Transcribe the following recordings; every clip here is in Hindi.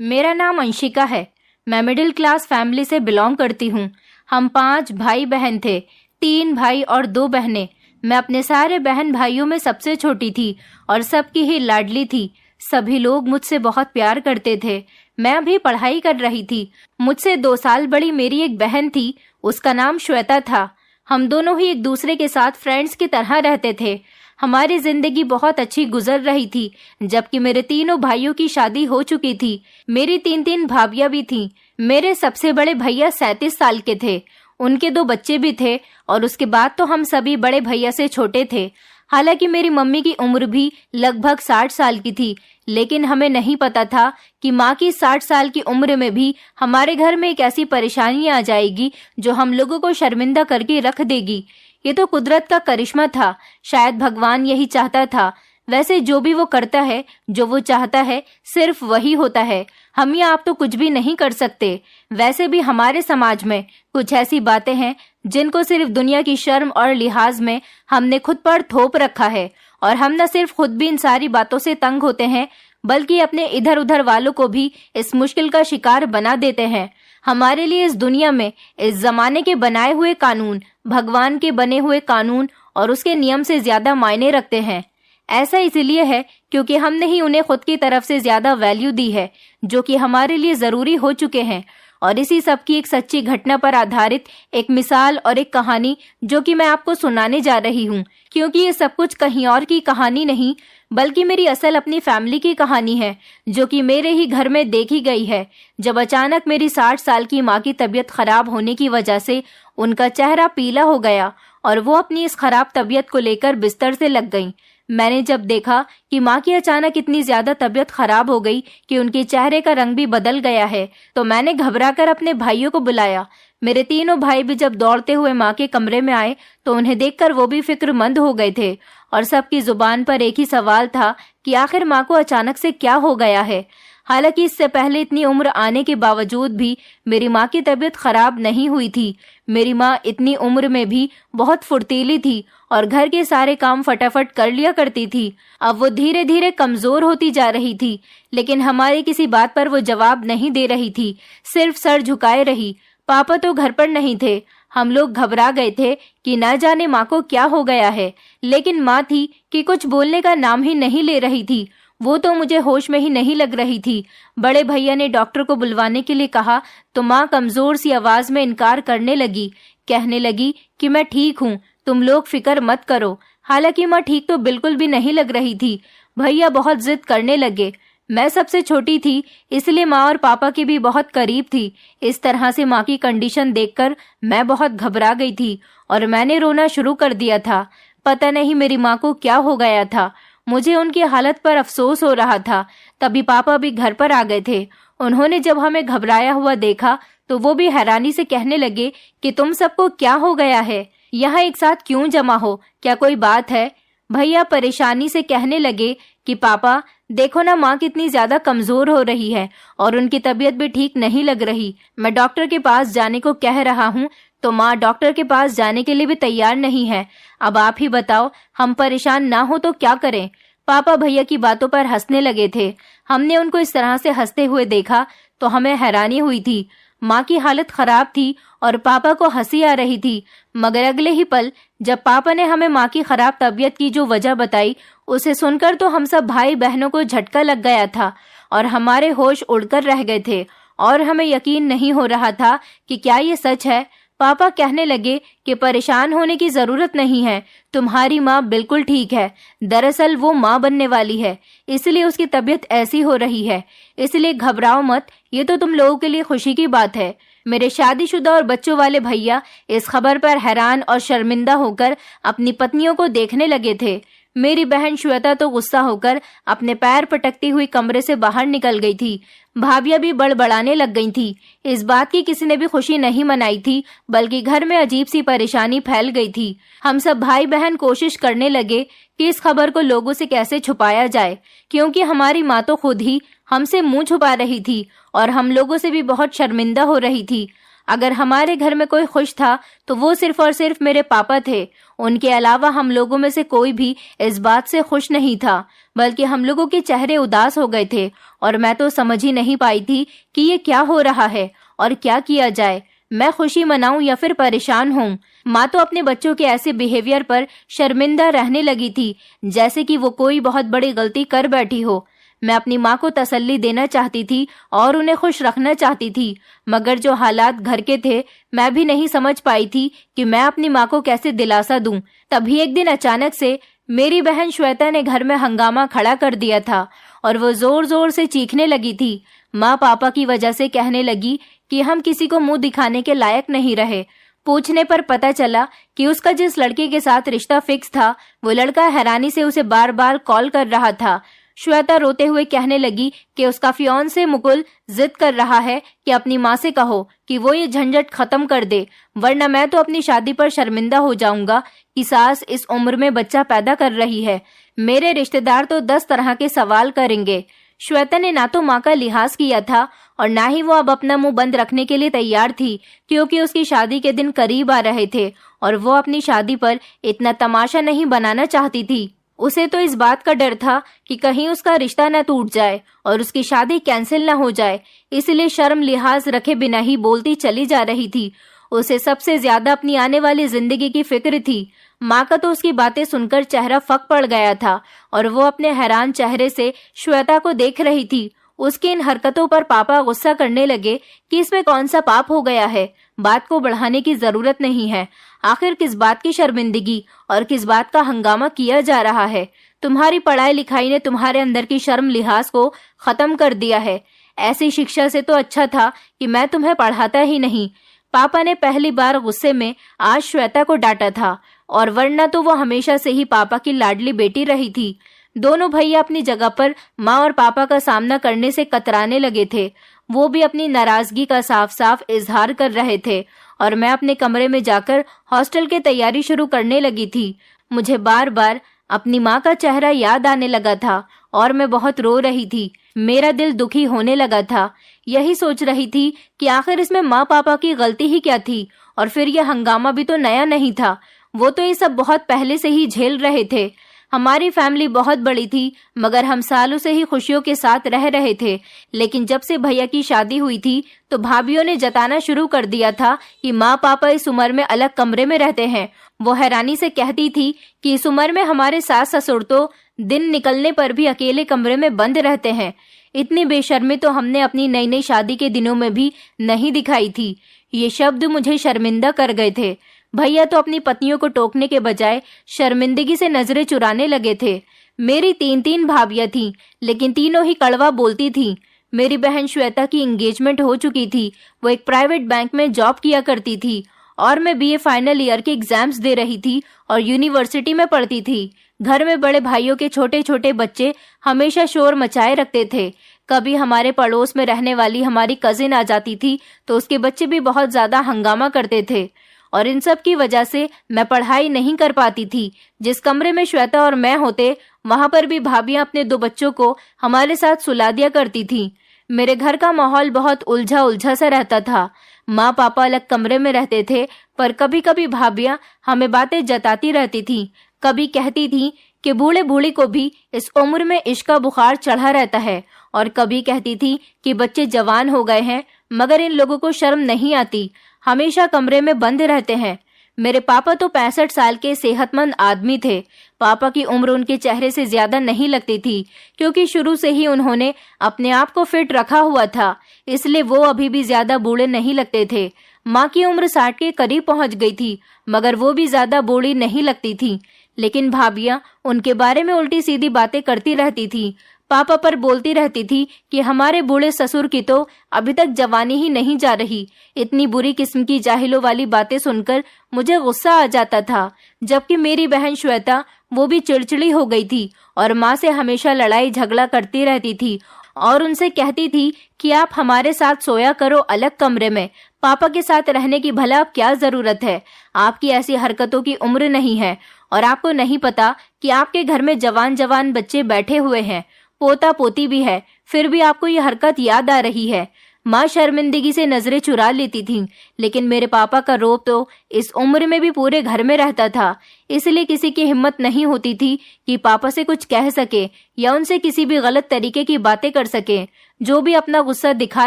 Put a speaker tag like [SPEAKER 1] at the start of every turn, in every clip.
[SPEAKER 1] मेरा नाम अंशिका है। मैं मिडिल क्लास फैमिली से बिलोंग करती हूँ। हम 5 भाई बहन थे, 3 भाई और 2 बहनें। मैं अपने सारे बहन भाइयों में सबसे छोटी थी और सबकी ही लाडली थी। सभी लोग मुझसे बहुत प्यार करते थे। मैं अभी पढ़ाई कर रही थी। मुझसे 2 साल बड़ी मेरी एक बहन थी, उसका नाम श्वेता था। हम दोनों ही एक दूसरे के साथ फ्रेंड्स की तरह रहते थे। हमारी जिंदगी बहुत अच्छी गुजर रही थी, जबकि मेरे तीनों भाइयों की शादी हो चुकी थी। मेरी 3 भाभियां भी थीं। मेरे सबसे बड़े भैया 37 साल के थे, उनके 2 बच्चे भी थे और उसके बाद तो हम सभी बड़े भैया से छोटे थे। हालांकि मेरी मम्मी की उम्र भी लगभग 60 साल की थी, लेकिन हमें नहीं पता था कि माँ की 60 साल की उम्र में भी हमारे घर में एक ऐसी परेशानी आ जाएगी जो हम लोगों को शर्मिंदा करके रख देगी। ये तो कुदरत का करिश्मा था, शायद भगवान यही चाहता था। वैसे जो भी वो करता है, जो वो चाहता है, सिर्फ वही होता है। हम या आप तो कुछ भी नहीं कर सकते। वैसे भी हमारे समाज में कुछ ऐसी बातें हैं जिनको सिर्फ दुनिया की शर्म और लिहाज में हमने खुद पर थोप रखा है, और हम न सिर्फ खुद भी इन सारी बातों से तंग होते हैं, बल्कि अपने इधर उधर वालों को भी इस मुश्किल का शिकार बना देते हैं। हमारे लिए इस दुनिया में इस जमाने के बनाए हुए कानून, भगवान के बने हुए कानून और उसके नियम से ज्यादा मायने रखते हैं। ऐसा इसलिए है क्योंकि हमने ही उन्हें खुद की तरफ से ज्यादा वैल्यू दी है, जो कि हमारे लिए जरूरी हो चुके हैं। और इसी सब की एक सच्ची घटना पर आधारित एक मिसाल और एक कहानी जो कि मैं आपको सुनाने जा रही हूँ, क्योंकि ये सब कुछ कहीं और की कहानी नहीं, बल्कि मेरी असल अपनी फैमिली की कहानी है, जो कि मेरे ही घर में देखी गई है। जब अचानक मेरी 60 साल की माँ की तबीयत खराब होने की वजह से उनका चेहरा पीला हो गया और वो अपनी इस खराब तबीयत को लेकर बिस्तर से लग गईं। मैंने जब देखा कि माँ की अचानक इतनी ज्यादा तबीयत खराब हो गई कि उनके चेहरे का रंग भी बदल गया है, तो मैंने घबराकर अपने भाइयों को बुलाया। मेरे तीनों भाई भी जब दौड़ते हुए माँ के कमरे में आए तो उन्हें देखकर वो भी फिक्रमंद हो गए थे, और सबकी जुबान पर एक ही सवाल था कि आखिर माँ को अचानक से क्या हो गया है। हालांकि इससे पहले इतनी उम्र आने के बावजूद भी मेरी माँ की तबीयत खराब नहीं हुई थी। मेरी माँ इतनी उम्र में भी बहुत फुर्तीली थी और घर के सारे काम फटाफट कर लिया करती थी। अब वो धीरे धीरे कमजोर होती जा रही थी, लेकिन हमारी किसी बात पर वो जवाब नहीं दे रही थी, सिर्फ सर झुकाए रही। पापा तो घर पर नहीं थे। हम लोग घबरा गए थे कि न जाने माँ को क्या हो गया है, लेकिन माँ थी कि कुछ बोलने का नाम ही नहीं ले रही थी। वो तो मुझे होश में ही नहीं लग रही थी। बड़े भैया ने डॉक्टर को बुलवाने के लिए कहा तो माँ कमजोर सी आवाज में इनकार करने लगी, कहने लगी कि मैं ठीक हूँ, तुम लोग फिक्र मत करो। हालांकि माँ ठीक तो बिल्कुल भी नहीं लग रही थी। भैया बहुत जिद करने लगे। मैं सबसे छोटी थी, इसलिए माँ और पापा की भी बहुत करीब थी। इस तरह से माँ की कंडीशन देखकर मैं बहुत घबरा गई थी और मैंने रोना शुरू कर दिया था। पता नहीं मेरी माँ को क्या हो गया था। मुझे उनकी हालत पर अफसोस हो रहा था। तभी पापा भी घर पर आ गए थे। उन्होंने जब हमें घबराया हुआ देखा तो वो भी हैरानी से कहने लगे कि तुम सबको क्या हो गया है, यहाँ एक साथ क्यों जमा हो, क्या कोई बात है? भैया परेशानी से कहने लगे कि पापा देखो ना, माँ कितनी ज्यादा कमजोर हो रही है और उनकी तबीयत भी ठीक नहीं लग रही। मैं डॉक्टर के पास जाने को कह रहा हूँ तो माँ डॉक्टर के पास जाने के लिए भी तैयार नहीं है। अब आप ही बताओ, हम परेशान ना हो तो क्या करें? पापा भैया की बातों पर हंसने लगे थे। हमने उनको इस तरह से हंसते हुए देखा तो हमें हैरानी हुई थी। माँ की हालत खराब थी और पापा को हंसी आ रही थी, मगर अगले ही पल जब पापा ने हमें माँ की खराब तबीयत की जो वजह बताई, उसे सुनकर तो हम सब भाई बहनों को झटका लग गया था और हमारे होश उड़कर रह गए थे और हमें यकीन नहीं हो रहा था कि क्या ये सच है। पापा कहने लगे कि परेशान होने की जरूरत नहीं है, तुम्हारी माँ बिल्कुल ठीक है। दरअसल वो माँ बनने वाली है, इसलिए उसकी तबीयत ऐसी हो रही है, इसलिए घबराओ मत, ये तो तुम लोगों के लिए खुशी की बात है। मेरे शादीशुदा और बच्चों वाले भैया इस खबर पर हैरान और शर्मिंदा होकर अपनी पत्नियों को देखने लगे थे। मेरी बहन श्वेता तो गुस्सा होकर अपने पैर पटकती हुई कमरे से बाहर निकल गई थी। भाभियां भी बड़बड़ाने लग गई थी। इस बात की किसी ने भी खुशी नहीं मनाई थी, बल्कि घर में अजीब सी परेशानी फैल गई थी। हम सब भाई बहन कोशिश करने लगे कि इस खबर को लोगों से कैसे छुपाया जाए, क्योंकि हमारी माँ तो खुद ही हमसे मुंह छुपा रही थी और हम लोगों से भी बहुत शर्मिंदा हो रही थी। अगर हमारे घर में कोई खुश था तो वो सिर्फ और सिर्फ मेरे पापा थे। उनके अलावा हम लोगों में से कोई भी इस बात से खुश नहीं था। बल्कि हम लोगों के चेहरे उदास हो गए थे और मैं तो समझ ही नहीं पाई थी कि ये क्या हो रहा है और क्या किया जाए। मैं खुशी मनाऊं या फिर परेशान हूं। माँ तो अपने बच्चों के ऐसे बिहेवियर पर शर्मिंदा रहने लगी थी जैसे कि वो कोई बहुत बड़ी गलती कर बैठी हो। मैं अपनी माँ को तसल्ली देना चाहती थी और उन्हें खुश रखना चाहती थी, मगर जो हालात घर के थे मैं भी नहीं समझ पाई थी कि मैं अपनी माँ को कैसे दिलासा दूं। तभी एक दिन अचानक से मेरी बहन श्वेता ने घर में हंगामा खड़ा कर दिया था और वो जोर जोर से चीखने लगी थी। माँ पापा की वजह से कहने लगी कि हम किसी को मुंह दिखाने के लायक नहीं रहे। पूछने पर पता चला कि उसका जिस लड़के के साथ रिश्ता फिक्स था वो लड़का हैरानी से उसे बार बार कॉल कर रहा था। श्वेता रोते हुए कहने लगी कि उसका फियांसे मुकुल जिद कर रहा है कि अपनी माँ से कहो कि वो ये झंझट खत्म कर दे, वरना मैं तो अपनी शादी पर शर्मिंदा हो जाऊंगा कि सास इस उम्र में बच्चा पैदा कर रही है। मेरे रिश्तेदार तो 10 तरह के सवाल करेंगे। श्वेता ने ना तो माँ का लिहाज किया था और ना ही वो अब अपना मुंह बंद रखने के लिए तैयार थी, क्योंकि उसकी शादी के दिन करीब आ रहे थे और वो अपनी शादी पर इतना तमाशा नहीं बनाना चाहती थी। उसे तो इस बात का डर था कि कहीं उसका रिश्ता न टूट जाए और उसकी शादी कैंसिल न हो जाए, इसलिए शर्म लिहाज रखे बिना ही बोलती चली जा रही थी। उसे सबसे ज्यादा अपनी आने वाली जिंदगी की फिक्र थी। माँ का तो उसकी बातें सुनकर चेहरा फक पड़ गया था और वो अपने हैरान चेहरे से श्वेता को देख रही थी। उसकी इन हरकतों पर पापा गुस्सा करने लगे कि इसमें कौन सा पाप हो गया है, बात को बढ़ाने की जरूरत नहीं है। आखिर किस बात की शर्मिंदगी और किस बात का हंगामा किया जा रहा है? तुम्हारी पढ़ाई लिखाई ने तुम्हारे अंदर की शर्म लिहाज को खत्म कर दिया है। ऐसी शिक्षा से तो अच्छा था कि मैं तुम्हें पढ़ाता ही नहीं। पापा ने पहली बार गुस्से में आज श्वेता को डांटा था, और वरना तो वो हमेशा से ही पापा की लाडली बेटी रही थी। दोनों भैया अपनी जगह पर माँ और पापा का सामना करने से कतराने लगे थे। वो भी अपनी नाराजगी का साफ साफ इजहार कर रहे थे और मैं अपने कमरे में जाकर हॉस्टल की तैयारी शुरू करने लगी थी। मुझे बार बार अपनी माँ का चेहरा याद आने लगा था और मैं बहुत रो रही थी। मेरा दिल दुखी होने लगा था। यही सोच रही थी कि आखिर इसमें माँ पापा की गलती ही क्या थी, और फिर यह हंगामा भी तो नया नहीं था। वो तो ये सब बहुत पहले से ही झेल रहे थे। हमारी फैमिली बहुत बड़ी थी, मगर हम सालों से ही खुशियों के साथ रह रहे थे। लेकिन जब से भैया की शादी हुई थी तो भाभीियों ने जताना शुरू कर दिया था कि माँ पापा इस उम्र में अलग कमरे में रहते हैं। वो हैरानी से कहती थी कि इस उम्र में हमारे सास ससुर तो दिन निकलने पर भी अकेले कमरे में बंद रहते हैं। इतनी बेशर्मी तो हमने अपनी नई नई शादी के दिनों में भी नहीं दिखाई थी। ये शब्द मुझे शर्मिंदा कर गए थे। भैया तो अपनी पत्नियों को टोकने के बजाय शर्मिंदगी से नजरें चुराने लगे थे। मेरी 3 भाभियां थीं, लेकिन तीनों ही कड़वा बोलती थीं। मेरी बहन श्वेता की एंगेजमेंट हो चुकी थी। वो एक प्राइवेट बैंक में जॉब किया करती थी और मैं बीए फाइनल ईयर के एग्जाम्स दे रही थी और यूनिवर्सिटी में पढ़ती थी। घर में बड़े भाइयों के छोटे छोटे बच्चे हमेशा शोर मचाए रखते थे। कभी हमारे पड़ोस में रहने वाली हमारी कजिन आ जाती थी तो उसके बच्चे भी बहुत ज्यादा हंगामा करते थे, और इन सब की वजह से मैं पढ़ाई नहीं कर पाती थी। जिस कमरे में श्वेता और मैं होते वहां पर भी भाभियां अपने 2 बच्चों को हमारे साथ सुला दिया करती थी। मेरे घर का माहौल बहुत उलझा उलझा सा रहता था। माँ पापा अलग कमरे में रहते थे, पर कभी कभी भाभियां हमें बातें जताती रहती थी। कभी कहती थी कि बूढ़े बूढ़ी को भी इस उम्र में इश्क का बुखार चढ़ा रहता है, और कभी कहती थी कि बच्चे जवान हो गए हैं मगर इन लोगों को शर्म नहीं आती, हमेशा कमरे में बंद रहते हैं। मेरे पापा तो 65 साल के सेहतमंद आदमी थे। पापा की उम्र उनके चेहरे से ज्यादा नहीं लगती थी, क्योंकि शुरू से ही उन्होंने अपने आप को फिट रखा हुआ था, इसलिए वो अभी भी ज्यादा बूढ़े नहीं लगते थे। माँ की उम्र 60 के करीब पहुंच गई थी, मगर वो भी ज्यादा बूढ़ी नहीं लगती थी। लेकिन भाभियां उनके बारे में उल्टी सीधी बातें करती रहती थी। पापा पर बोलती रहती थी कि हमारे बूढ़े ससुर की तो अभी तक जवानी ही नहीं जा रही। इतनी बुरी किस्म की जाहिलों वाली बातें सुनकर मुझे गुस्सा आ जाता था। जबकि मेरी बहन श्वेता वो भी चिड़चिड़ी हो गई थी और माँ से हमेशा लड़ाई झगड़ा करती रहती थी और उनसे कहती थी कि आप हमारे साथ सोया करो अलग कमरे में, पापा के साथ रहने की भला अब क्या जरूरत है। आपकी ऐसी हरकतों की उम्र नहीं है और आपको नहीं पता कि आपके घर में जवान जवान बच्चे बैठे हुए हैं, पोता पोती भी है, फिर भी आपको ये हरकत याद आ रही है। माँ शर्मिंदगी से नजरें चुरा लेती थीं, लेकिन मेरे पापा का रोब तो इस उम्र में भी पूरे घर में रहता था। इसलिए किसी की हिम्मत नहीं होती थी कि पापा से कुछ कह सके या उनसे किसी भी गलत तरीके की बातें कर सके। जो भी अपना गुस्सा दिखा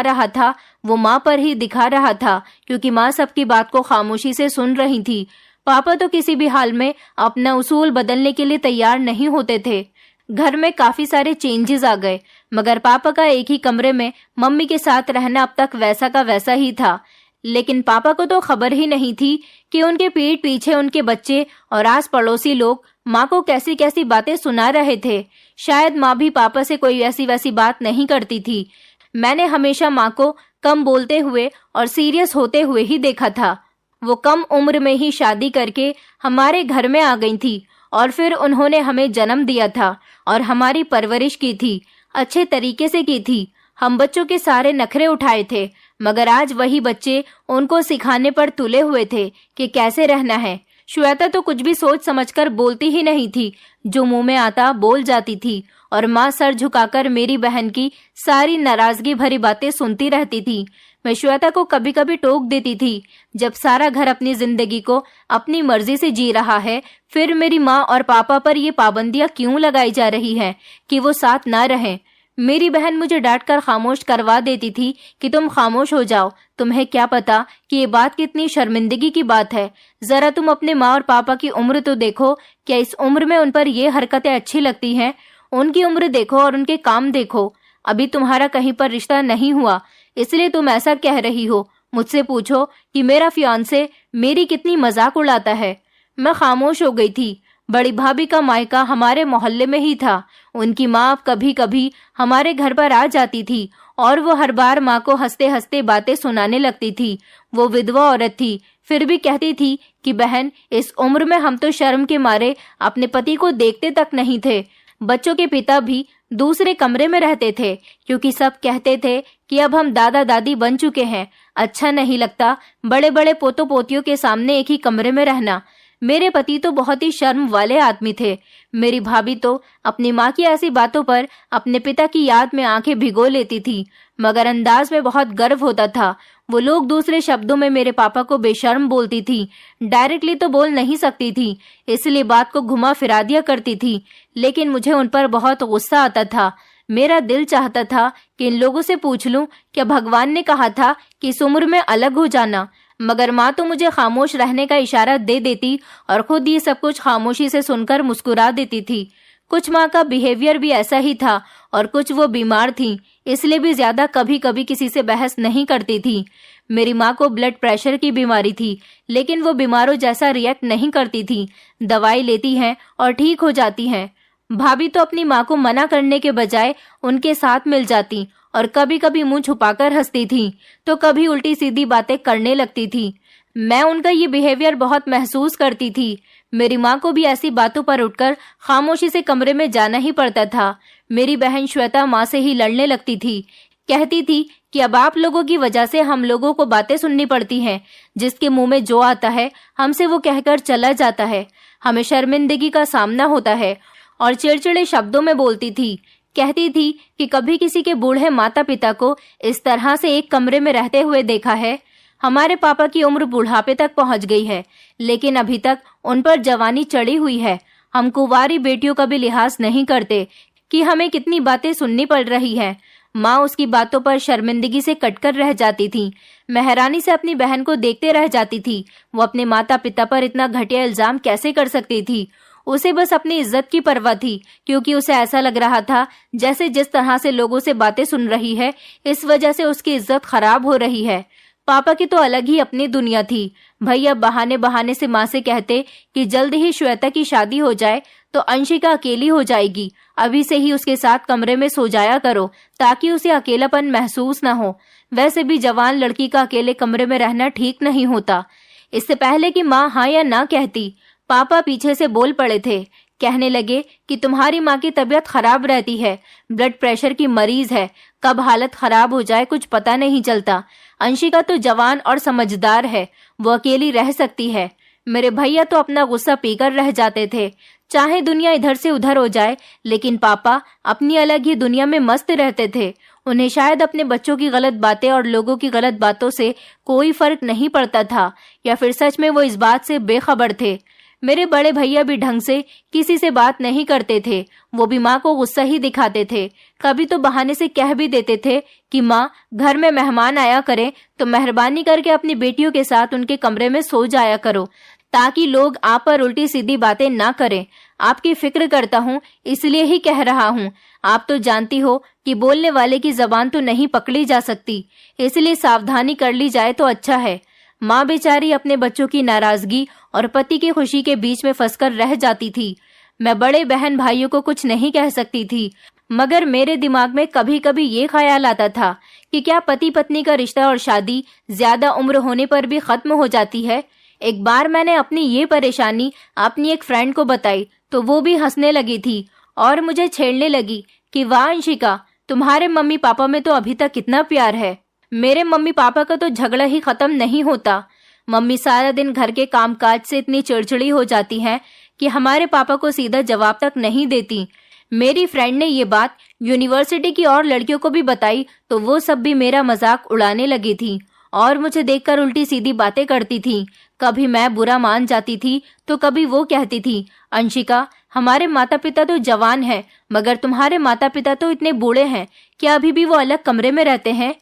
[SPEAKER 1] रहा था वो माँ पर ही दिखा रहा था, क्योंकि माँ सबकी बात को खामोशी से सुन रही थी। पापा तो किसी भी हाल में अपना उसूल बदलने के लिए तैयार नहीं होते थे। घर में काफी सारे चेंजेस आ गए, मगर पापा का एक ही कमरे में मम्मी के साथ रहना अब तक वैसा का वैसा ही था। लेकिन पापा को तो खबर ही नहीं थी कि उनके पीठ पीछे उनके बच्चे और आस पड़ोसी लोग माँ को कैसी कैसी बातें सुना रहे थे। शायद माँ भी पापा से कोई ऐसी वैसी बात नहीं करती थी। मैंने हमेशा माँ को कम बोलते हुए और सीरियस होते हुए ही देखा था। वो कम उम्र में ही शादी करके हमारे घर में आ गई थी और फिर उन्होंने हमें जन्म दिया था और हमारी परवरिश की थी, अच्छे तरीके से की थी। हम बच्चों के सारे नखरे उठाए थे, मगर आज वही बच्चे उनको सिखाने पर तुले हुए थे कि कैसे रहना है। श्वेता तो कुछ भी सोच समझकर बोलती ही नहीं थी, जो मुंह में आता बोल जाती थी, और माँ सर झुकाकर मेरी बहन की सारी नाराजगी भरी बातें सुनती रहती थी। मैं श्वेता को कभी कभी टोक देती थी, जब सारा घर अपनी जिंदगी को अपनी मर्जी से जी रहा है, फिर मेरी माँ और पापा पर ये पाबंदियां क्यों लगाई जा रही हैं कि वो साथ ना रहें। मेरी बहन मुझे डांटकर खामोश करवा देती थी कि तुम खामोश हो जाओ, तुम्हें क्या पता कि ये बात कितनी शर्मिंदगी की बात है। जरा तुम अपने माँ और पापा की उम्र तो देखो, क्या इस उम्र में उन पर ये हरकतें अच्छी लगती हैं? उनकी उम्र देखो और उनके काम देखो। अभी तुम्हारा कहीं पर रिश्ता नहीं हुआ, इसलिए तुम ऐसा कह रही हो। मुझसे पूछो कि मेरा फियांसे मेरी कितनी मजाक उड़ाता है। मैं खामोश हो गई थी। बड़ी भाभी का मायका हमारे मोहल्ले में ही था। उनकी माँ कभी कभी हमारे घर पर आ जाती थी और वो हर बार माँ को हंसते हंसते बातें सुनाने लगती थी। वो विधवा औरत थी, फिर भी कहती थी कि बहन, इस उम्र में हम तो शर्म के मारे अपने पति को देखते तक नहीं थे। बच्चों के पिता भी दूसरे कमरे में रहते थे, क्योंकि सब कहते थे कि अब हम दादा दादी बन चुके हैं, अच्छा नहीं लगता बड़े बड़े पोतों पोतियों के सामने एक ही कमरे में रहना। मेरे पति तो बहुत ही शर्म वाले आदमी थे। मेरी भाभी तो अपनी माँ की ऐसी बातों पर अपने पिता की याद में आंखें भिगो लेती थी, मगर अंदाज में बहुत गर्व होता था। वो लोग दूसरे शब्दों में मेरे पापा को बेशर्म बोलती थी, डायरेक्टली तो बोल नहीं सकती थी, इसलिए बात को घुमा फिरा दिया करती थी। लेकिन मुझे उन पर बहुत गुस्सा आता था। मेरा दिल चाहता था कि इन लोगों से पूछ लूं, क्या भगवान ने कहा था कि इस उम्र में अलग हो जाना? मगर माँ तो मुझे खामोश रहने का इशारा दे देती और खुद ये सब कुछ खामोशी से सुनकर मुस्कुरा देती थी। कुछ माँ का बिहेवियर भी ऐसा ही था और कुछ वो बीमार थी, इसलिए भी ज्यादा कभी कभी किसी से बहस नहीं करती थी। मेरी माँ को ब्लड प्रेशर की बीमारी थी, लेकिन वो बीमारों जैसा रिएक्ट नहीं करती थी। दवाई लेती हैं और ठीक हो जाती हैं। भाभी तो अपनी माँ को मना करने के बजाय उनके साथ मिल जाती और कभी कभी मुंह छुपाकर हंसती थी, तो कभी उल्टी सीधी बातें करने लगती थी। मैं उनका ये बिहेवियर बहुत महसूस करती थी। मेरी माँ को भी ऐसी बातों पर उठकर खामोशी से कमरे में जाना ही पड़ता था। मेरी बहन श्वेता माँ से ही लड़ने लगती थी, कहती थी कि अब आप लोगों की वजह से हम लोगों को बातें सुननी पड़ती हैं। जिसके मुंह में जो आता है हमसे वो कहकर चला जाता है, हमें शर्मिंदगी का सामना होता है। और चिड़चिड़े शब्दों में बोलती थी, कहती थी कि कभी किसी के बूढ़े माता पिता को इस तरह से एक कमरे में रहते हुए देखा है? हमारे पापा की उम्र बुढ़ापे तक पहुंच गई है, लेकिन अभी तक उन पर जवानी चढ़ी हुई है। हम कुंवारी बेटियों का भी लिहाज नहीं करते कि हमें कितनी बातें सुननी पड़ रही है। माँ उसकी बातों पर शर्मिंदगी से कटकर रह जाती थी। मैं हैरानी से अपनी बहन को देखते रह जाती थी। वो अपने माता पिता पर इतना घटिया इल्जाम कैसे कर सकती थी? उसे बस अपनी इज्जत की परवाह थी, क्योंकि उसे ऐसा लग रहा था जैसे जिस तरह से लोगों से बातें सुन रही है, इस वजह से उसकी इज्जत खराब हो रही है। पापा की तो अलग ही अपनी दुनिया थी। भैया बहाने बहाने से माँ से कहते कि जल्द ही श्वेता की शादी हो जाए तो अंशिका अकेली हो जाएगी, अभी से ही उसके साथ कमरे में सो जाया करो ताकि उसे अकेलापन महसूस न हो। वैसे भी जवान लड़की का अकेले कमरे में रहना ठीक नहीं होता। इससे पहले कि माँ हाँ या ना कहती, पापा पीछे से बोल पड़े थे। कहने लगे कि तुम्हारी माँ की तबीयत खराब रहती है, ब्लड प्रेशर की मरीज है, कब हालत खराब हो जाए कुछ पता नहीं चलता। अंशिका तो जवान और समझदार है, वो अकेली रह सकती है। मेरे भैया तो अपना गुस्सा पीकर रह जाते थे, चाहे दुनिया इधर से उधर हो जाए, लेकिन पापा अपनी अलग ही दुनिया में मस्त रहते थे। उन्हें शायद अपने बच्चों की गलत बातें और लोगों की गलत बातों से कोई फर्क नहीं पड़ता था, या फिर सच में वो इस बात से बेखबर थे। मेरे बड़े भैया भी ढंग से किसी से बात नहीं करते थे। वो भी माँ को गुस्सा ही दिखाते थे। कभी तो बहाने से कह भी देते थे कि माँ, घर में मेहमान आया करें तो मेहरबानी करके अपनी बेटियों के साथ उनके कमरे में सो जाया करो, ताकि लोग आप पर उल्टी सीधी बातें ना करें। आपकी फिक्र करता हूँ, इसलिए ही कह रहा हूँ। आप तो जानती हो कि बोलने वाले की जबान तो नहीं पकड़ी जा सकती, इसलिए सावधानी कर ली जाए तो अच्छा है। माँ बेचारी अपने बच्चों की नाराजगी और पति की खुशी के बीच में फंसकर रह जाती थी। मैं बड़े बहन भाइयों को कुछ नहीं कह सकती थी, मगर मेरे दिमाग में कभी कभी ये ख्याल आता था कि क्या पति पत्नी का रिश्ता और शादी ज्यादा उम्र होने पर भी खत्म हो जाती है। एक बार मैंने अपनी ये परेशानी अपनी एक फ्रेंड को बताई तो वो भी हंसने लगी थी और मुझे छेड़ने लगी कि वाह अंशिका, तुम्हारे मम्मी पापा में तो अभी तक कितना प्यार है। मेरे मम्मी पापा का तो झगड़ा ही खत्म नहीं होता। मम्मी सारा दिन घर के कामकाज से इतनी चिड़चिड़ी हो जाती हैं कि हमारे पापा को सीधा जवाब तक नहीं देती। मेरी फ्रेंड ने ये बात यूनिवर्सिटी की और लड़कियों को भी बताई तो वो सब भी मेरा मजाक उड़ाने लगी थी और मुझे देखकर उल्टी सीधी बातें करती थी। कभी मैं बुरा मान जाती थी तो कभी वो कहती थी, अंशिका, हमारे माता पिता तो जवान हैं, मगर तुम्हारे माता पिता तो इतने बूढ़े हैं, क्या अभी भी वो अलग कमरे में रहते हैं।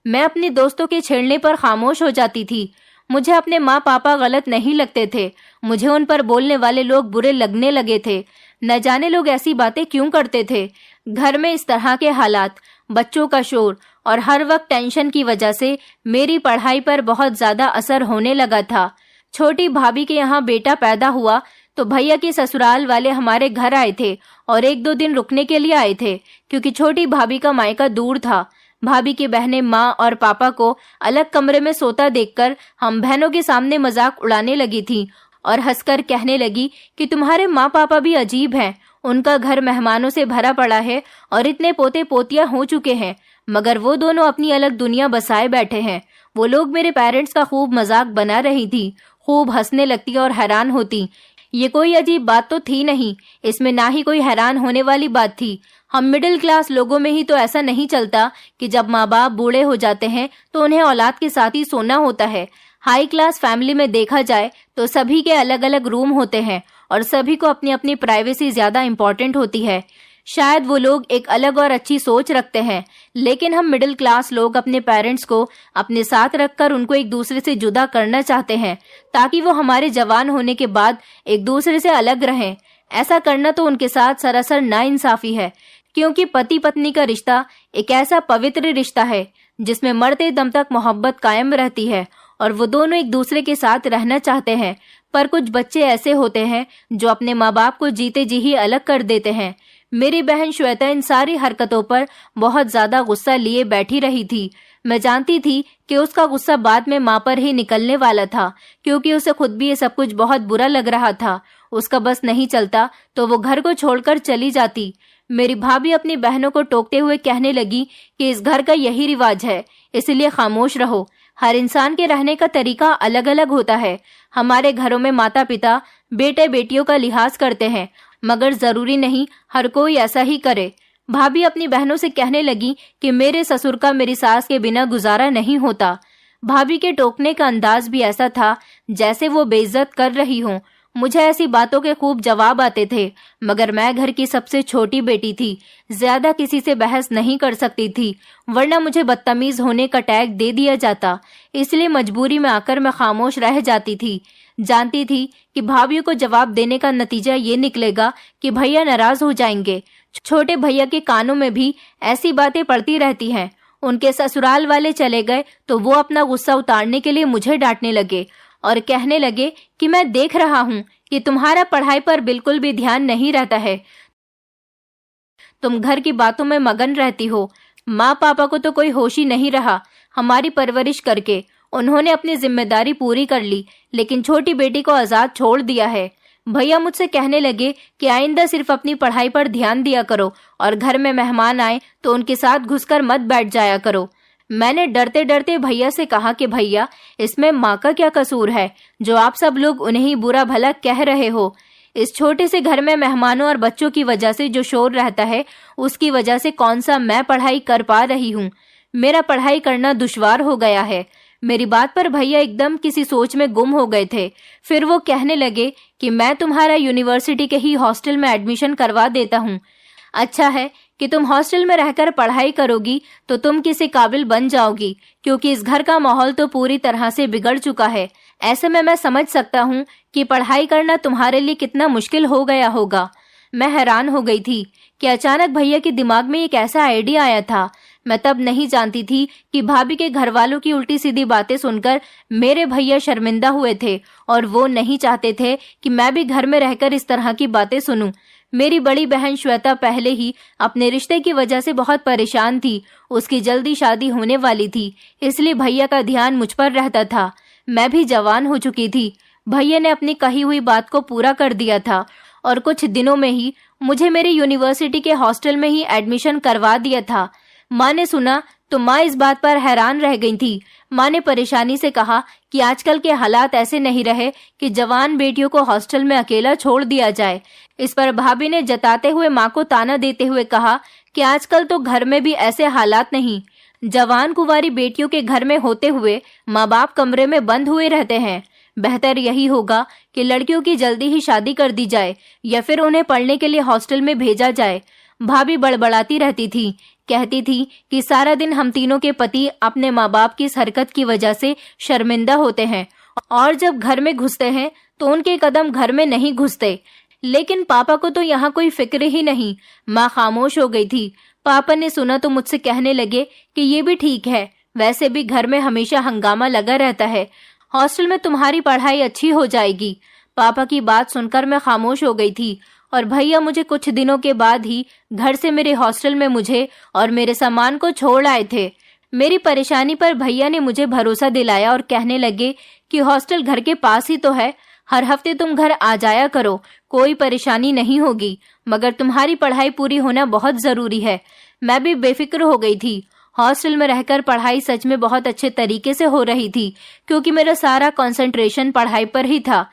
[SPEAKER 1] मैं अपने दोस्तों के छेड़ने पर खामोश हो जाती थी। मुझे अपने माँ पापा गलत नहीं लगते थे, मुझे उन पर बोलने वाले लोग बुरे लगने लगे थे। न जाने लोग ऐसी बातें क्यों करते थे। घर में इस तरह के हालात, बच्चों का शोर और हर वक्त टेंशन की वजह से मेरी पढ़ाई पर बहुत ज्यादा असर होने लगा था। छोटी भाभी के यहाँ बेटा पैदा हुआ तो भैया के ससुराल वाले हमारे घर आए थे और 1-2 दिन रुकने के लिए आए थे, क्योंकि छोटी भाभी का मायका दूर था। भाभी की बहनें माँ और पापा को अलग कमरे में सोता देखकर हम बहनों के सामने मजाक उड़ाने लगी थी और हंसकर कहने लगी कि तुम्हारे माँ पापा भी अजीब हैं, उनका घर मेहमानों से भरा पड़ा है और इतने पोते पोतियां हो चुके हैं, मगर वो दोनों अपनी अलग दुनिया बसाए बैठे हैं। वो लोग मेरे पेरेंट्स का खूब मजाक बना रही थी, खूब हंसने लगती और हैरान होती। ये कोई अजीब बात तो थी नहीं, इसमें ना ही कोई हैरान होने वाली बात थी। हम मिडिल क्लास लोगों में ही तो ऐसा नहीं चलता कि जब माँ बाप बूढ़े हो जाते हैं तो उन्हें औलाद के साथ ही सोना होता है। हाई क्लास फैमिली में देखा जाए तो सभी के अलग अलग रूम होते हैं और सभी को अपनी अपनी प्राइवेसी ज्यादा इम्पोर्टेंट होती है। शायद वो लोग एक अलग और अच्छी सोच रखते हैं, लेकिन हम मिडिल क्लास लोग अपने पेरेंट्स को अपने साथ रखकर उनको एक दूसरे से जुदा करना चाहते हैं, ताकि वो हमारे जवान होने के बाद एक दूसरे से अलग रहें। ऐसा करना तो उनके साथ सरासर नाइंसाफी है, क्योंकि पति पत्नी का रिश्ता एक ऐसा पवित्र रिश्ता है जिसमें मरते दम तक मोहब्बत कायम रहती है और वो दोनों एक दूसरे के साथ रहना चाहते हैं। पर कुछ बच्चे ऐसे होते हैं जो अपने माँ बाप को जीते जी ही अलग कर देते हैं। मेरी बहन श्वेता इन सारी हरकतों पर बहुत ज्यादा गुस्सा लिए बैठी रही थी। मैं जानती थी कि उसका गुस्सा बाद में माँ पर ही निकलने वाला था, क्योंकि उसे खुद भी ये सब कुछ बहुत बुरा लग रहा था। उसका बस नहीं चलता तो वो घर को छोड़कर चली जाती। मेरी भाभी अपनी बहनों को टोकते हुए कहने लगी कि इस घर का यही रिवाज है, इसलिए खामोश रहो। हर इंसान के रहने का तरीका अलग अलग होता है। हमारे घरों में माता पिता बेटे बेटियों का लिहाज करते हैं, मगर जरूरी नहीं हर कोई ऐसा ही करे। भाभी अपनी बहनों से कहने लगी कि मेरे ससुर का मेरी सास के बिना गुजारा नहीं होता। भाभी के टोकने का अंदाज भी ऐसा था जैसे वो बेइज्जत कर रही हो। मुझे ऐसी बातों के खूब जवाब आते थे, मगर मैं घर की सबसे छोटी बेटी थी, ज्यादा किसी से बहस नहीं कर सकती थी, वरना मुझे बदतमीज होने का टैग दे दिया जाता। इसलिए मजबूरी में आकर मैं खामोश रह जाती थी। जानती थी कि भाभीयों को जवाब देने का नतीजा ये निकलेगा कि भैया नाराज हो जाएंगे। छोटे भैया के कानों में भी ऐसी बातें पड़ती रहती हैं। उनके ससुराल वाले चले गए तो वो अपना गुस्सा उतारने के लिए मुझे डांटने लगे और कहने लगे कि मैं देख रहा हूँ कि तुम्हारा पढ़ाई पर बिल्कुल भी ध्यान नहीं रहता है, तुम घर की बातों में मगन रहती हो। माँ पापा को तो कोई होश ही नहीं रहा हमारी परवरिश करके। उन्होंने अपनी जिम्मेदारी पूरी कर ली, लेकिन छोटी बेटी को आजाद छोड़ दिया है। भैया मुझसे कहने लगे कि आइंदा सिर्फ अपनी पढ़ाई पर ध्यान दिया करो और घर में मेहमान आए तो उनके साथ घुसकर मत बैठ जाया करो। मैंने डरते डरते भैया से कहा कि भैया, इसमें माँ का क्या कसूर है जो आप सब लोग उन्हें ही बुरा भला कह रहे हो। इस छोटे से घर में मेहमानों और बच्चों की वजह से जो शोर रहता है, उसकी वजह से कौन सा मैं पढ़ाई कर पा रही हूँ। मेरा पढ़ाई करना दुश्वार हो गया है। मेरी बात पर भैया एकदम किसी सोच में गुम हो गए थे। फिर वो कहने लगे कि मैं तुम्हारा यूनिवर्सिटी के ही हॉस्टल में एडमिशन करवा देता हूँ। अच्छा है कि तुम हॉस्टल में रहकर पढ़ाई करोगी तो तुम किसी काबिल बन जाओगी, क्योंकि इस घर का माहौल तो पूरी तरह से बिगड़ चुका है। ऐसे में मैं समझ सकता हूँ कि पढ़ाई करना तुम्हारे लिए कितना मुश्किल हो गया होगा। मैं हैरान हो गई थी कि अचानक भैया के दिमाग में एक ऐसा आइडिया आया था। मैं तब नहीं जानती थी कि भाभी के घर वालों की उल्टी सीधी बातें सुनकर मेरे भैया शर्मिंदा हुए थे और वो नहीं चाहते थे कि मैं भी घर में रहकर इस तरह की बातें सुनूं। मेरी बड़ी बहन श्वेता पहले ही अपने रिश्ते की वजह से बहुत परेशान थी। उसकी जल्दी शादी होने वाली थी, इसलिए भैया का ध्यान मुझ पर रहता था। मैं भी जवान हो चुकी थी। भैया ने अपनी कही हुई बात को पूरा कर दिया था और कुछ दिनों में ही मुझे मेरी यूनिवर्सिटी के हॉस्टल में ही एडमिशन करवा दिया था। माँ ने सुना तो माँ इस बात पर हैरान रह गई थी। माँ ने परेशानी से कहा कि आजकल के हालात ऐसे नहीं रहे कि जवान बेटियों को हॉस्टल में अकेला छोड़ दिया जाए। इस पर भाभी ने जताते हुए माँ को ताना देते हुए कहा कि आजकल तो घर में भी ऐसे हालात नहीं। जवान कुंवारी बेटियों के घर में होते हुए माँ बाप कमरे में बंद हुए रहते हैं। बेहतर यही होगा कि लड़कियों की जल्दी ही शादी कर दी जाए या फिर उन्हें पढ़ने के लिए हॉस्टल में भेजा जाए। भाभी बड़बड़ाती रहती थी, कहती थी कि सारा दिन हम तीनों के पति अपने माँ बाप की इस हरकत की वजह से शर्मिंदा होते हैं और जब घर में घुसते हैं तो उनके कदम घर में नहीं घुसते। लेकिन पापा को तो यहाँ कोई फिक्र ही नहीं। माँ खामोश हो गई थी। पापा ने सुना तो मुझसे कहने लगे कि ये भी ठीक है, वैसे भी घर में हमेशा हंगामा लगा रहता है, हॉस्टल में तुम्हारी पढ़ाई अच्छी हो जाएगी। पापा की बात सुनकर मैं खामोश हो गई थी और भैया मुझे कुछ दिनों के बाद ही घर से मेरे हॉस्टल में मुझे और मेरे सामान को छोड़ आए थे। मेरी परेशानी पर भैया ने मुझे भरोसा दिलाया और कहने लगे कि हॉस्टल घर के पास ही तो है, हर हफ्ते तुम घर आ जाया करो, कोई परेशानी नहीं होगी, मगर तुम्हारी पढ़ाई पूरी होना बहुत जरूरी है। मैं भी बेफिक्र हो गई थी। हॉस्टल में रहकर पढ़ाई सच में बहुत अच्छे तरीके से हो रही थी, क्योंकि मेरा सारा कंसंट्रेशन पढ़ाई पर ही था।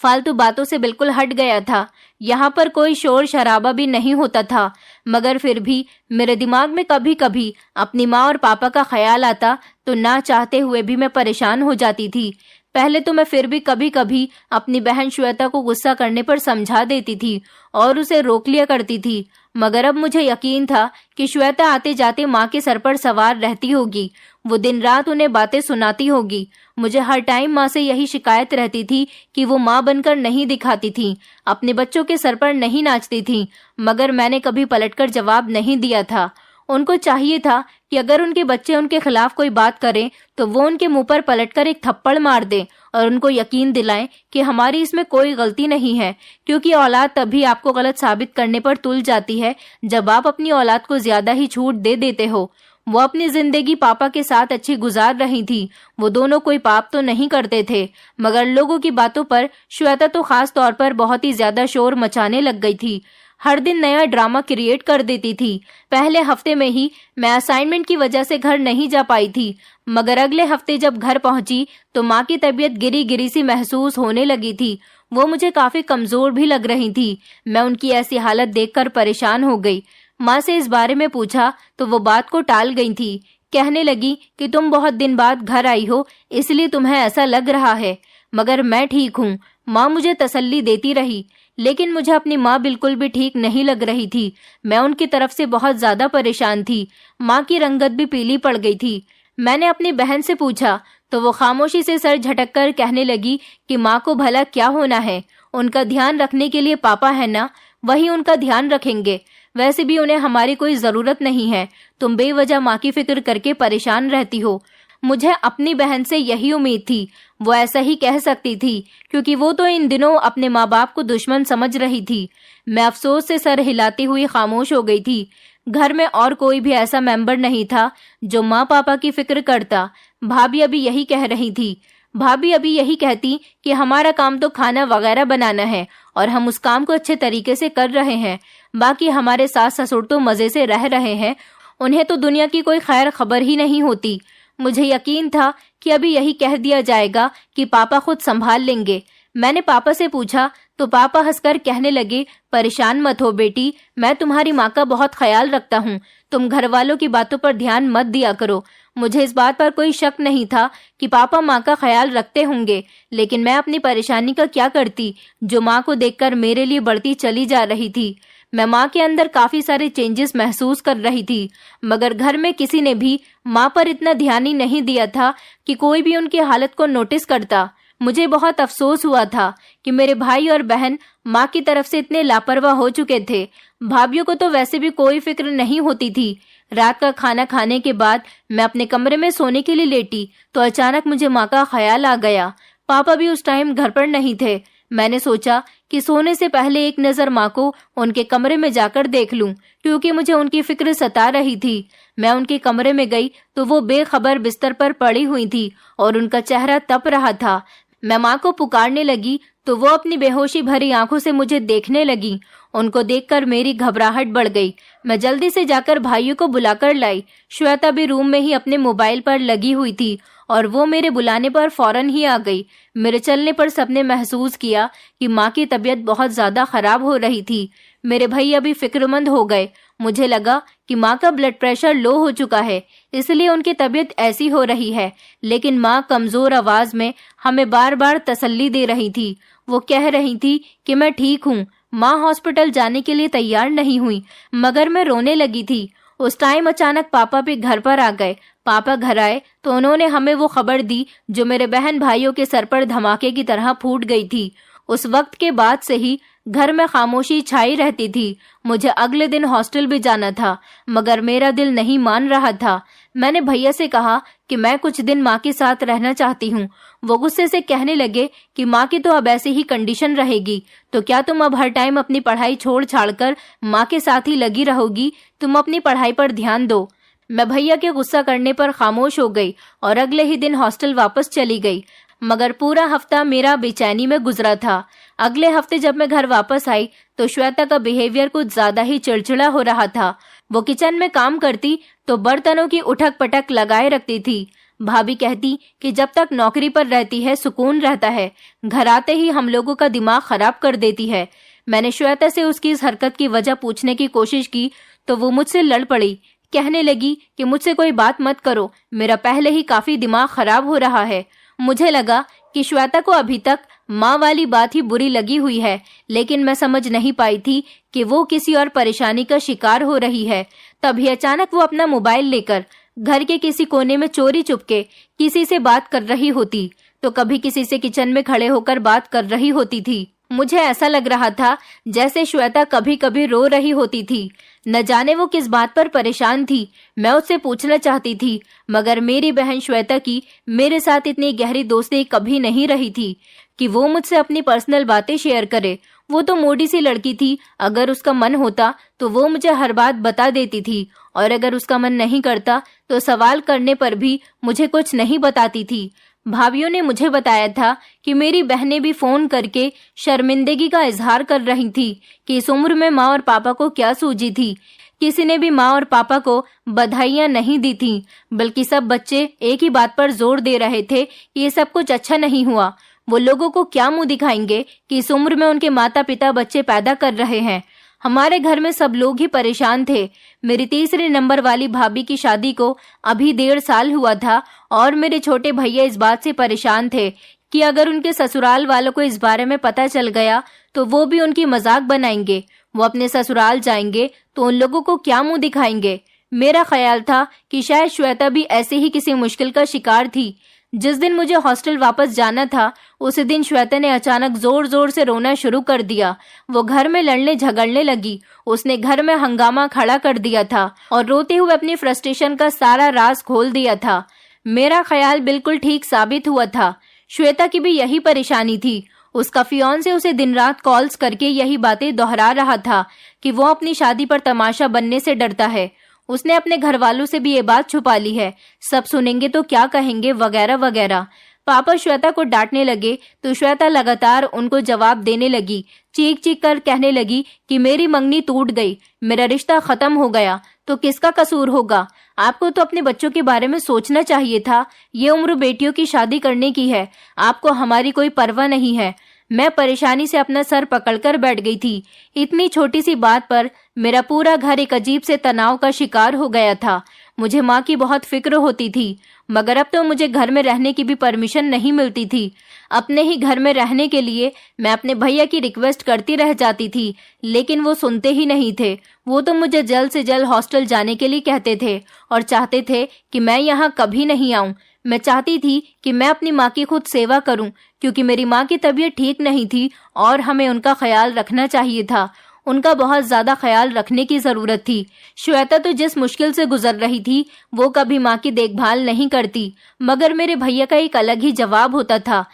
[SPEAKER 1] फालतू बातों से बिल्कुल हट गया था। यहाँ पर कोई शोर शराबा भी नहीं होता था, मगर फिर भी मेरे दिमाग में कभी कभी अपनी माँ और पापा का ख्याल आता तो ना चाहते हुए भी मैं परेशान हो जाती थी। पहले तो मैं फिर भी कभी कभी अपनी बहन श्वेता को गुस्सा करने पर समझा देती थी और उसे रोक लिया करती थी, मगर अब मुझे यकीन था कि श्वेता आते जाते माँ के सर पर सवार रहती होगी। वो दिन रात उन्हें बातें सुनाती होगी। मुझे हर टाइम माँ से यही शिकायत रहती थी कि वो माँ बनकर नहीं दिखाती थी, अपने बच्चों के सर पर नहीं नाचती थी, मगर मैंने कभी पलटकर जवाब नहीं दिया था। उनको चाहिए था कि अगर उनके बच्चे उनके खिलाफ कोई बात करें तो वो उनके मुंह पर पलटकर एक थप्पड़ मार दें और उनको यकीन दिलाएं कि हमारी इसमें कोई गलती नहीं है, क्योंकि औलाद तभी आपको गलत साबित करने पर तुल जाती है जब आप अपनी औलाद को ज्यादा ही छूट दे देते हो। वो अपनी जिंदगी पापा के साथ अच्छी गुजार रही थी। वो दोनों कोई पाप तो नहीं करते थे, मगर लोगों की बातों पर श्वेता तो खास तौर पर बहुत ही ज्यादा शोर मचाने लग गई थी। हर दिन नया ड्रामा क्रिएट कर देती थी। पहले हफ्ते में ही मैं असाइनमेंट की वजह से घर नहीं जा पाई थी, मगर अगले हफ्ते जब घर पहुंची तो माँ की तबीयत गिरी गिरी सी महसूस होने लगी थी। वो मुझे काफी कमजोर भी लग रही थी। मैं उनकी ऐसी हालत देखकर परेशान हो गई। माँ से इस बारे में पूछा तो वो बात को टाल गई थी। कहने लगी कि तुम बहुत दिन बाद घर आई हो, इसलिए तुम्हें ऐसा लग रहा है, मगर मैं ठीक हूँ। माँ मुझे तसल्ली देती रही, लेकिन मुझे अपनी माँ बिल्कुल भी ठीक नहीं लग रही थी। मैं उनकी तरफ से बहुत ज्यादा परेशान थी। माँ की रंगत भी पीली पड़ गई थी। मैंने अपनी बहन से पूछा तो वो खामोशी से सर झटक कर कहने लगी कि माँ को भला क्या होना है, उनका ध्यान रखने के लिए पापा है ना, वही उनका ध्यान रखेंगे। वैसे भी उन्हें हमारी कोई जरूरत नहीं है। तुम बेवजह माँ की फिक्र करके परेशान रहती हो। मुझे अपनी बहन से यही उम्मीद थी। वो ऐसा ही कह सकती थी, क्योंकि वो तो इन दिनों अपने माँ बाप को दुश्मन समझ रही थी। मैं अफसोस से सर हिलाती हुई खामोश हो गई थी। घर में और कोई भी ऐसा मेंबर नहीं था जो माँ पापा की फिक्र करता। भाभी अभी यही कह रही थी। भाभी अभी यही कहती कि हमारा काम तो खाना वगैरह बनाना है और हम उस काम को अच्छे तरीके से कर रहे हैं। बाकी हमारे सास ससुर तो मजे से रह रहे हैं, उन्हें तो दुनिया की कोई खैर खबर ही नहीं होती। मुझे यकीन था कि अभी यही कह दिया जाएगा कि पापा खुद संभाल लेंगे। मैंने पापा से पूछा तो पापा हंसकर कहने लगे, परेशान मत हो बेटी, मैं तुम्हारी माँ का बहुत ख्याल रखता हूँ, तुम घर वालों की बातों पर ध्यान मत दिया करो। मुझे इस बात पर कोई शक नहीं था कि पापा माँ का ख्याल रखते होंगे, लेकिन मैं अपनी परेशानी का क्या करती जो माँ को देखकर मेरे लिए बढ़ती चली जा रही थी। मैं माँ के अंदर काफी सारे चेंजेस महसूस कर रही थी, मगर घर में किसी ने भी माँ पर इतना ध्यान ही नहीं दिया था कि कोई भी उनकी हालत को नोटिस करता। मुझे बहुत अफसोस हुआ था कि मेरे भाई और बहन माँ की तरफ से इतने लापरवाह हो चुके थे। भाभीियों को तो वैसे भी कोई फिक्र नहीं होती थी। रात का खाना खाने के बाद मैं अपने कमरे में सोने के लिए लेटी तो अचानक मुझे माँ का ख्याल आ गया। पापा भी उस टाइम घर पर नहीं थे। मैंने सोचा कि सोने से पहले एक नजर माँ को उनके कमरे में जाकर देख लूं, क्योंकि मुझे उनकी फिक्र सता रही थी। मैं उनके कमरे में गई तो वो बेखबर बिस्तर पर पड़ी हुई थी और उनका चेहरा तप रहा था। मैं माँ को पुकारने लगी तो वो अपनी बेहोशी भरी आंखों से मुझे देखने लगी। उनको देखकर मेरी घबराहट बढ़ गई। मैं जल्दी से जाकर भाइयों को बुलाकर लाई। श्वेता भी रूम में ही अपने मोबाइल पर लगी हुई थी और वो मेरे बुलाने पर फौरन ही आ गई। मेरे चलने पर सबने महसूस किया कि माँ की तबीयत बहुत ज्यादा खराब हो रही थी। मेरे भैया भी फिक्रमंद हो गए। मुझे लगा कि माँ का ब्लड प्रेशर लो हो चुका है, इसलिए उनकी तबीयत ऐसी हो रही है। लेकिन माँ कमजोर आवाज में हमें बार बार तसल्ली दे रही थी। वो कह रही थी कि मैं ठीक हूँ। माँ हॉस्पिटल जाने के लिए तैयार नहीं हुई, मगर मैं रोने लगी थी। उस टाइम अचानक पापा भी घर पर आ गए। पापा घर आए तो उन्होंने हमें वो खबर दी जो मेरे बहन भाइयों के सर पर धमाके की तरह फूट गई थी। उस वक्त के बाद से ही घर में खामोशी छाई रहती थी। मुझे अगले दिन हॉस्टल भी जाना था, मगर मेरा दिल नहीं मान रहा था। मैंने भैया से कहा कि मैं कुछ दिन माँ के साथ रहना चाहती हूँ। वो गुस्से से कहने लगे कि माँ की तो अब ऐसे ही कंडीशन रहेगी, तो क्या तुम अब हर टाइम अपनी पढ़ाई छोड़ छाड़ कर माँ के साथ ही लगी रहोगी? तुम अपनी पढ़ाई पर ध्यान दो। मैं भैया के गुस्सा करने पर खामोश हो गई और अगले ही दिन हॉस्टल वापस चली गई। मगर पूरा हफ्ता मेरा बेचैनी में गुजरा था। अगले हफ्ते जब मैं घर वापस आई तो श्वेता का बिहेवियर कुछ ज्यादा ही चिड़चिड़ा हो रहा था। वो किचन में काम करती तो बर्तनों की उठक पटक लगाए रखती थी। भाभी कहती कि जब तक नौकरी पर रहती है सुकून रहता है, घर आते ही हम लोगों का दिमाग खराब कर देती है। मैंने श्वेता से उसकी इस हरकत की वजह पूछने की कोशिश की तो वो मुझसे लड़ पड़ी। कहने लगी कि मुझसे कोई बात मत करो, मेरा पहले ही काफी दिमाग खराब हो रहा है। मुझे लगा कि श्वेता को अभी तक माँ वाली बात ही बुरी लगी हुई है, लेकिन मैं समझ नहीं पाई थी कि वो किसी और परेशानी का शिकार हो रही है। तभी अचानक वो अपना मोबाइल लेकर घर के किसी कोने में चोरी चुपके किसी से बात कर रही होती, तो कभी किसी से किचन में खड़े होकर बात कर रही होती थी। मुझे ऐसा लग रहा था जैसे श्वेता कभी कभी रो रही होती थी। न जाने वो किस बात पर परेशान थी। मैं उससे पूछना चाहती थी, मगर मेरी बहन श्वेता की मेरे साथ इतनी गहरी दोस्ती कभी नहीं रही थी कि वो मुझसे अपनी पर्सनल बातें शेयर करे। वो तो मोटी सी लड़की थी, अगर उसका मन होता तो वो मुझे हर बात बता देती थी, और अगर उसका मन नहीं करता तो सवाल करने पर भी मुझे कुछ नहीं बताती थी। भाभीियों ने मुझे बताया था कि मेरी बहनें भी फोन करके शर्मिंदगी का इजहार कर रही थी कि इस उम्र में माँ और पापा को क्या सूझी थी। किसी ने भी माँ और पापा को बधाइयां नहीं दी थी, बल्कि सब बच्चे एक ही बात पर जोर दे रहे थे कि ये सब कुछ अच्छा नहीं हुआ। वो लोगों को क्या मुंह दिखाएंगे कि इस उम्र में उनके माता पिता बच्चे पैदा कर रहे हैं। हमारे घर में सब लोग ही परेशान थे। मेरी तीसरे नंबर वाली भाभी की शादी को अभी 1.5 साल हुआ था और मेरे छोटे भैया इस बात से परेशान थे कि अगर उनके ससुराल वालों को इस बारे में पता चल गया तो वो भी उनकी मजाक बनाएंगे। वो अपने ससुराल जाएंगे तो उन लोगों को क्या मुंह दिखाएंगे। मेरा ख्याल था कि शायद श्वेता भी ऐसे ही किसी मुश्किल का शिकार थी। जिस दिन मुझे हॉस्टल वापस जाना था उसी दिन श्वेता ने अचानक जोर जोर से रोना शुरू कर दिया। वो घर में लड़ने झगड़ने लगी। उसने घर में हंगामा खड़ा कर दिया था और रोते हुए अपनी फ्रस्ट्रेशन का सारा राज खोल दिया था। मेरा ख्याल बिल्कुल ठीक साबित हुआ था। श्वेता की भी यही परेशानी थी। उसका फियांसे उसे दिन रात कॉल्स करके यही बातें दोहरा रहा था कि वो अपनी शादी पर तमाशा बनने से डरता है। उसने अपने घर वालों से भी ये बात छुपा ली है, सब सुनेंगे तो क्या कहेंगे वगैरह वगैरह। पापा श्वेता को डांटने लगे तो श्वेता लगातार उनको जवाब देने लगी। चीख चीख कर कहने लगी कि मेरी मंगनी टूट गई, मेरा रिश्ता खत्म हो गया, तो किसका कसूर होगा? आपको तो अपने बच्चों के बारे में सोचना चाहिए था। ये उम्र बेटियों की शादी करने की है, आपको हमारी कोई परवाह नहीं है। मैं परेशानी से अपना सर पकड़कर बैठ गई थी। इतनी छोटी सी बात पर मेरा पूरा घर एक अजीब से तनाव का शिकार हो गया था। मुझे माँ की बहुत फिक्र होती थी, मगर अब तो मुझे घर में रहने की भी परमिशन नहीं मिलती थी। अपने ही घर में रहने के लिए मैं अपने भैया की रिक्वेस्ट करती रह जाती थी, लेकिन वो सुनते ही नहीं थे। वो तो मुझे जल्द से जल्द हॉस्टल जाने के लिए कहते थे और चाहते थे कि मैं यहाँ कभी नहीं आऊँ। मैं चाहती थी कि मैं अपनी माँ की खुद सेवा करूँ, क्योंकि मेरी माँ की तबीयत ठीक नहीं थी और हमें उनका ख्याल रखना चाहिए था। उनका बहुत ज्यादा ख्याल रखने की जरूरत थी। श्वेता तो जिस मुश्किल से गुजर रही थी वो कभी माँ की देखभाल नहीं करती, मगर मेरे भैया का एक अलग ही जवाब होता था।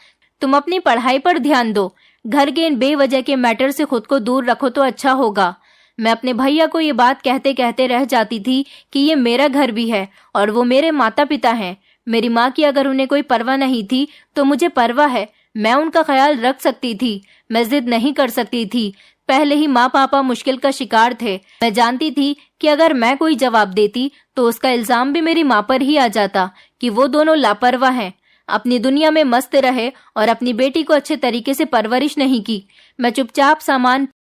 [SPEAKER 1] तुम अपनी पढ़ाई पर ध्यान दो, घर के इन बेवजह के मैटर से खुद को दूर रखो तो अच्छा होगा। मैं अपने भैया को ये बात कहते कहते रह जाती थी कि ये मेरा घर भी है और वो मेरे माता पिता हैं। मेरी माँ की अगर उन्हें कोई परवाह नहीं थी तो मुझे परवाह है। मैं उनका ख्याल रख सकती थी, मैं जिद नहीं कर सकती थी। पहले ही माँ पापा मुश्किल का शिकार थे। मैं जानती थी कि अगर मैं कोई जवाब देती तो उसका इल्जाम भी मेरी माँ पर ही आ जाता कि वो दोनों लापरवाह हैं, अपनी दुनिया में मस्त रहे और अपनी बेटी को अच्छे तरीके से परवरिश नहीं की। मैं चुपचाप सामान